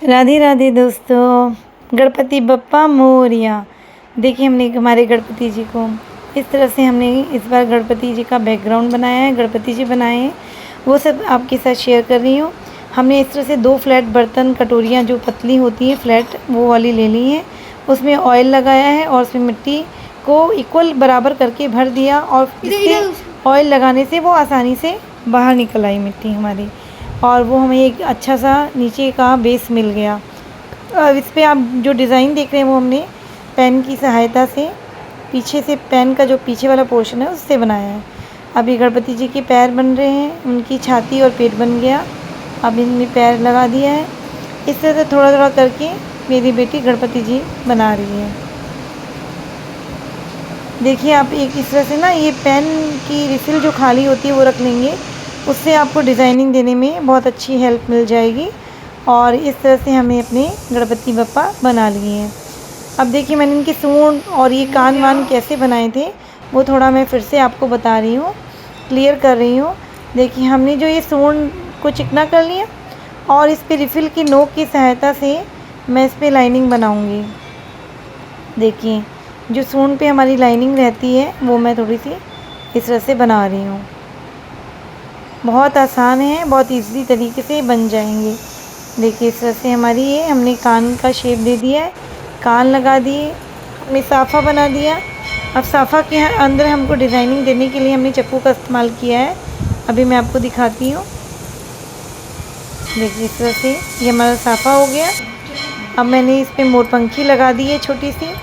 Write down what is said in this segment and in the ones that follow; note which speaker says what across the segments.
Speaker 1: राधे राधे दोस्तों, गणपति बप्पा मोरया। देखिए हमने हमारे गणपति जी को इस तरह से हमने इस बार गणपति जी का बैकग्राउंड बनाया है, गणपति जी बनाए हैं, वो सब आपके साथ शेयर कर रही हूँ। हमने इस तरह से 2 फ्लैट बर्तन कटोरियाँ जो पतली होती हैं फ्लैट वो वाली ले ली हैं। उसमें ऑयल लगाया है और उसमें मिट्टी को इक्वल बराबर करके भर दिया और इससे ऑयल लगाने से वो आसानी से बाहर निकल आई मिट्टी हमारी, और वो हमें एक अच्छा सा नीचे का बेस मिल गया। इस पे आप जो डिज़ाइन देख रहे हैं वो हमने पेन की सहायता से पीछे से पेन का जो पीछे वाला पोर्शन है उससे बनाया है। अब ये गणपति जी के पैर बन रहे हैं, उनकी छाती और पेट बन गया। अब इनमें पैर लगा दिया है। इस तरह से थोड़ा थोड़ा करके मेरी बेटी गणपति जी बना रही है। देखिए आप एक इस तरह से ना ये पेन की रिफ़िल जो खाली होती है वो रख लेंगे, उससे आपको डिज़ाइनिंग देने में बहुत अच्छी हेल्प मिल जाएगी। और इस तरह से हमने अपने गणपति बप्पा बना लिए हैं। अब देखिए मैंने इनके सूंड और ये कान वान कैसे बनाए थे वो थोड़ा मैं फिर से आपको बता रही हूँ, क्लियर कर रही हूँ। देखिए हमने जो ये सूंड को चिकना कर लिया और इस पर रिफ़िल की नोक की सहायता से मैं इस पर लाइनिंग बनाऊँगी। देखिए जो सूंड पे हमारी लाइनिंग रहती है वो मैं थोड़ी सी इस तरह से बना रही हूँ। बहुत आसान है, बहुत इजीली तरीके से बन जाएंगे। देखिए इस तरह से हमारी ये हमने कान का शेप दे दिया है, कान लगा दिए, हमने साफ़ा बना दिया। अब साफ़ा के अंदर हमको डिज़ाइनिंग देने के लिए हमने चक्कू का इस्तेमाल किया है। अभी मैं आपको दिखाती हूँ। देखिए इस तरह से ये हमारा साफ़ा हो गया। अब मैंने इस पर मोरपंखी लगा दी है छोटी सी।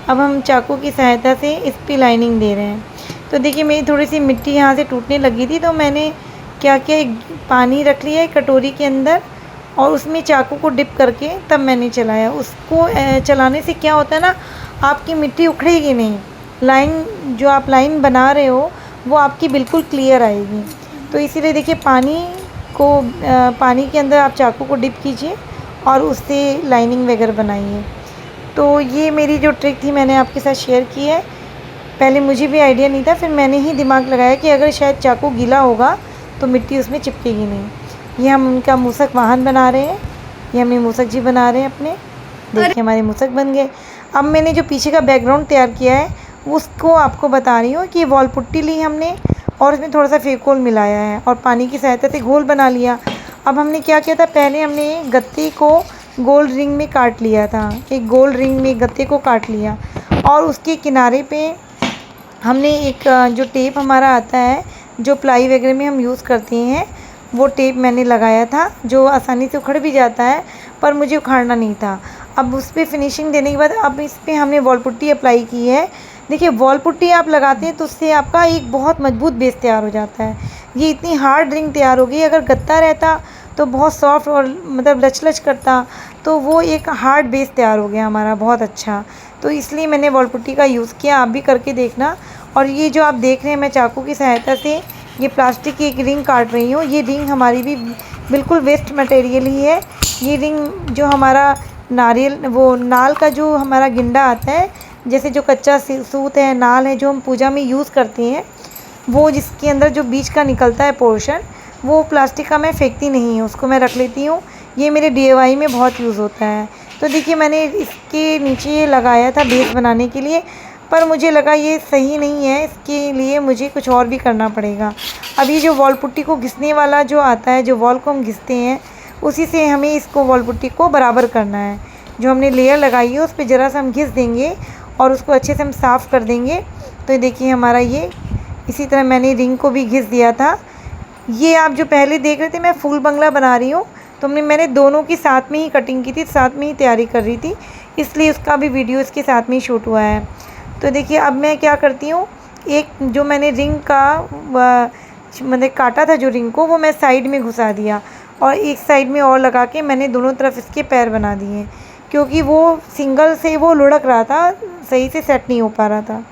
Speaker 1: अब हम चाकू की सहायता से इस पर लाइनिंग दे रहे हैं। तो देखिए मेरी थोड़ी सी मिट्टी यहाँ से टूटने लगी थी, तो मैंने क्या किया, एक पानी रख लिया एक कटोरी के अंदर और उसमें चाकू को डिप करके तब मैंने चलाया। उसको चलाने से क्या होता है ना, आपकी मिट्टी उखड़ेगी नहीं, लाइन जो आप लाइन बना रहे हो वो आपकी बिल्कुल क्लियर आएगी। तो इसीलिए देखिए पानी के अंदर आप चाकू को डिप कीजिए और उससे लाइनिंग वगैरह बनाइए। तो ये मेरी जो ट्रिक थी मैंने आपके साथ शेयर की है। पहले मुझे भी आइडिया नहीं था, फिर मैंने ही दिमाग लगाया कि अगर शायद चाकू गीला होगा तो मिट्टी उसमें चिपकेगी नहीं। ये हम उनका मूसक वाहन बना रहे हैं, ये हमें मूसक जी बना रहे हैं अपने। देखिए हमारे मूसक बन गए। अब मैंने जो पीछे का बैकग्राउंड तैयार किया है उसको आपको बता रही हूँ कि वॉल पुट्टी ली हमने और उसमें थोड़ा सा फेविकोल मिलाया है और पानी की सहायता से घोल बना लिया। अब हमने क्या किया था, पहले हमने गत्ते को गोल रिंग में काट लिया था, एक गोल रिंग में गत्ते को काट लिया और उसके किनारे पे हमने एक जो टेप हमारा आता है जो प्लाई वगैरह में हम यूज़ करते हैं वो टेप मैंने लगाया था, जो आसानी से उखड़ भी जाता है पर मुझे उखाड़ना नहीं था। अब उस पर फिनिशिंग देने के बाद अब इस पर हमने वॉल पुट्टी अप्लाई की है। देखिए वॉल पुट्टी आप लगाते हैं तो उससे आपका एक बहुत मजबूत बेस तैयार हो जाता है। ये इतनी हार्ड रिंग तैयार हो गई, अगर गत्ता रहता तो बहुत सॉफ्ट और मतलब लच करता, तो वो एक हार्ड बेस तैयार हो गया हमारा बहुत अच्छा। तो इसलिए मैंने वॉल पुट्टी का यूज़ किया, आप भी करके देखना। और ये जो आप देख रहे हैं मैं चाकू की सहायता से ये प्लास्टिक की एक रिंग काट रही हूँ। ये रिंग हमारी भी बिल्कुल वेस्ट मटेरियल ही है। ये रिंग जो हमारा नारियल वो नाल का जो हमारा गिंडा आता है, जैसे जो कच्चा सूत है, नाल है, जो हम पूजा में यूज़ करते हैं, वो जिसके अंदर जो बीच का निकलता है पोर्शन, वो प्लास्टिक का मैं फेंकती नहीं हूँ, उसको मैं रख लेती हूँ। ये मेरे DIY में बहुत यूज़ होता है। तो देखिए मैंने इसके नीचे लगाया था बेस बनाने के लिए, पर मुझे लगा ये सही नहीं है, इसके लिए मुझे कुछ और भी करना पड़ेगा। अब ये जो वॉल पुट्टी को घिसने वाला जो आता है, जो वॉल को हम घिसते हैं, उसी से हमें इसको वॉल पुट्टी को बराबर करना है। जो हमने लेयर लगाई है उस पर ज़रा सा हम घिस देंगे और उसको अच्छे से हम साफ़ कर देंगे। तो देखिए हमारा ये इसी तरह मैंने रिंग को भी घिस दिया था। ये आप जो पहले देख रहे थे मैं फूल बंगला बना रही हूँ, तो मैंने दोनों की साथ में ही कटिंग की थी, साथ में ही तैयारी कर रही थी, इसलिए उसका भी वीडियो इसके साथ में ही शूट हुआ है। तो देखिए अब मैं क्या करती हूँ, एक जो मैंने रिंग का मैंने काटा था जो रिंग को, वो मैं साइड में घुसा दिया और एक साइड में और लगा के मैंने दोनों तरफ इसके पैर बना दिए, क्योंकि वो सिंगल से वो लुढ़क रहा था, सही से सेट नहीं हो पा रहा था।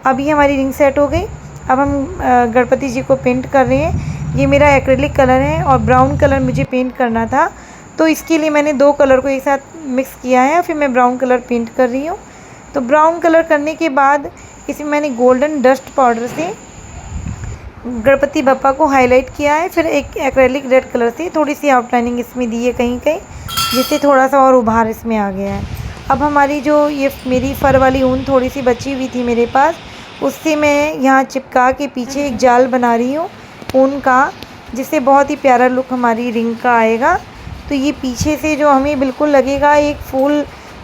Speaker 1: अब ये हमारी रिंग सेट हो गई। अब हम गणपति जी को पेंट कर रहे हैं। ये मेरा एक्रेलिक कलर है और ब्राउन कलर मुझे पेंट करना था, तो इसके लिए मैंने 2 कलर को एक साथ मिक्स किया है, फिर मैं ब्राउन कलर पेंट कर रही हूँ। तो ब्राउन कलर करने के बाद इसमें मैंने गोल्डन डस्ट पाउडर से गणपति बप्पा को हाईलाइट किया है। फिर एक एक्रेलिक रेड कलर से थोड़ी सी आउटलाइनिंग इसमें दी है कहीं कहीं, जिससे थोड़ा सा और उभार इसमें आ गया है। अब हमारी जो ये मेरी फ़र वाली ऊन थोड़ी सी बची हुई थी मेरे पास, उससे मैं यहाँ चिपका के पीछे एक जाल बना रही हूँ ऊन का, जिससे बहुत ही प्यारा लुक हमारी रिंग का आएगा। तो ये पीछे से जो हमें बिल्कुल लगेगा एक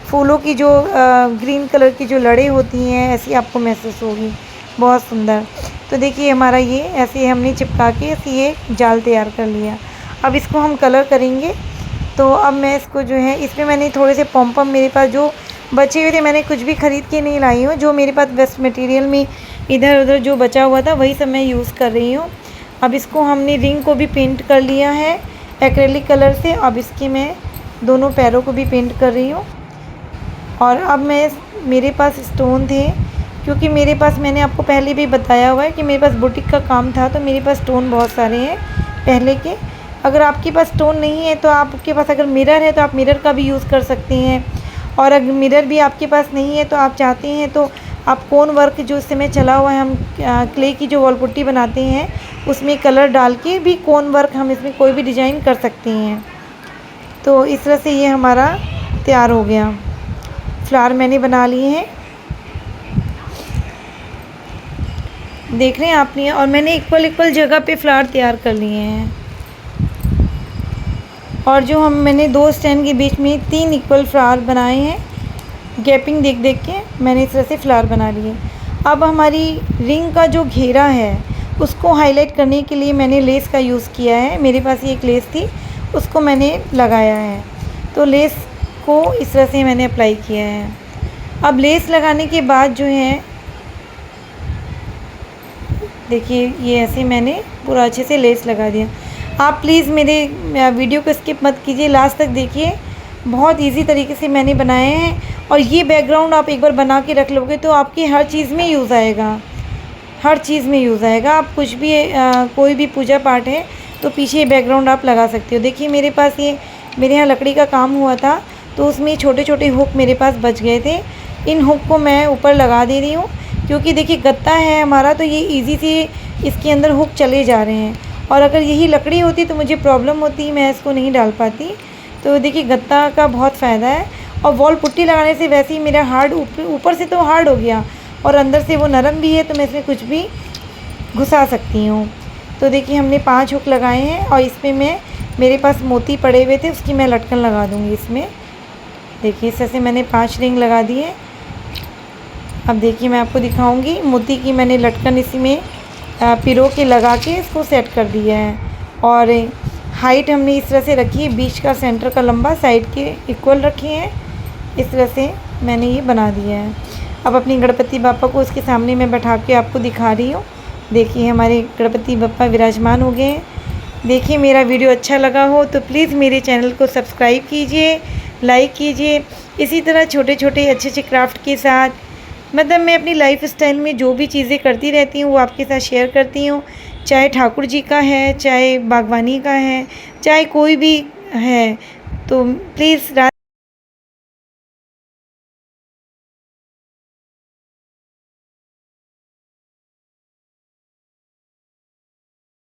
Speaker 1: फूलों की जो ग्रीन कलर की जो लड़ें होती हैं, ऐसी आपको महसूस होगी, बहुत सुंदर। तो देखिए हमारा ये ऐसे हमने चिपका के ये जाल तैयार कर लिया। अब इसको हम कलर करेंगे। तो अब मैं इसको जो है, इसमें मैंने थोड़े से पॉम मेरे पास जो बचे हुए थे, मैंने कुछ भी ख़रीद के नहीं लाई हूँ, जो मेरे पास वेस्ट मटेरियल में इधर उधर जो बचा हुआ था वही सब मैं यूज़ कर रही हूँ। अब इसको हमने रिंग को भी पेंट कर लिया है एक्रेलिक कलर से। अब इसके मैं दोनों पैरों को भी पेंट कर रही हूँ। और अब मेरे पास स्टोन थे, क्योंकि मेरे पास, मैंने आपको पहले भी बताया हुआ है कि मेरे पास बुटीक का काम था, तो मेरे पास स्टोन बहुत सारे हैं पहले के। अगर आपके पास स्टोन नहीं है तो आपके पास अगर मिरर है तो आप मिरर का भी यूज़ कर सकते हैं। और अगर मिरर भी आपके पास नहीं है तो आप चाहते हैं तो आप कोन वर्क जो इस समय चला हुआ है, हम क्ले की जो वॉल पुट्टी बनाते हैं उसमें कलर डाल के भी कोन वर्क हम इसमें कोई भी डिज़ाइन कर सकते हैं। तो इस तरह से ये हमारा तैयार हो गया। फ्लावर मैंने बना लिए हैं, देख रहे हैं आपने, और मैंने इक्वल जगह पे फ्लावर तैयार कर लिए हैं। और जो मैंने 2 स्टैंड के बीच में 3 इक्वल फ्लावर बनाए हैं, गैपिंग देख देख के मैंने इस तरह से फ्लावर बना लिए। अब हमारी रिंग का जो घेरा है उसको हाईलाइट करने के लिए मैंने लेस का यूज़ किया है। मेरे पास ये एक लेस थी, उसको मैंने लगाया है। तो लेस को इस तरह से मैंने अप्लाई किया है। अब लेस लगाने के बाद जो है, देखिए ये ऐसे मैंने पूरा अच्छे से लेस लगा दिया। आप प्लीज़ मेरे वीडियो को स्किप मत कीजिए, लास्ट तक देखिए, बहुत इजी तरीके से मैंने बनाए हैं। और ये बैकग्राउंड आप एक बार बना के रख लोगे तो आपकी हर चीज़ में यूज़ आएगा, हर चीज़ में यूज़ आएगा। आप कुछ भी कोई भी पूजा पाठ है तो पीछे बैकग्राउंड आप लगा सकते हो। देखिए मेरे पास ये, मेरे यहाँ लकड़ी का काम हुआ था तो उसमें छोटे छोटे हुक मेरे पास बच गए थे। इन हुक को मैं ऊपर लगा दे रही हूँ, क्योंकि देखिए गत्ता है हमारा, तो ये ईज़ी से इसके अंदर हुक चले जा रहे हैं। और अगर यही लकड़ी होती तो मुझे प्रॉब्लम होती, मैं इसको नहीं डाल पाती। तो देखिए गत्ता का बहुत फ़ायदा है। और वॉल पुट्टी लगाने से वैसे ही मेरा हार्ड ऊपर से तो हार्ड हो गया और अंदर से वो नरम भी है, तो मैं इसमें कुछ भी घुसा सकती हूँ। तो देखिए हमने 5 हुक लगाए हैं और इसमें मेरे पास मोती पड़े हुए थे, उसकी मैं लटकन लगा दूँगी इसमें। देखिए इस तरह से मैंने 5 रिंग लगा दिए। अब देखिए मैं आपको दिखाऊंगी, मोती की मैंने लटकन इसमें पिरो के लगा के इसको सेट कर दिया है। और हाइट हमने इस तरह से रखी है, बीच का सेंटर का लंबा साइड के इक्वल रखे हैं। इस तरह से मैंने ये बना दिया है। अब अपनी गणपति बापा को उसके सामने मैं बैठा के आपको दिखा रही हूँ। देखिए हमारे गणपति बापा विराजमान हो गए हैं। देखिए मेरा वीडियो अच्छा लगा हो तो प्लीज़ मेरे चैनल को सब्सक्राइब कीजिए, लाइक कीजिए। इसी तरह छोटे छोटे अच्छे अच्छे क्राफ्ट के साथ, मतलब मैं अपनी लाइफ स्टाइल में जो भी चीज़ें करती रहती हूँ वो आपके साथ शेयर करती हूँ। चाहे ठाकुर जी का है, चाहे बागवानी का है, चाहे कोई भी है, तो प्लीज़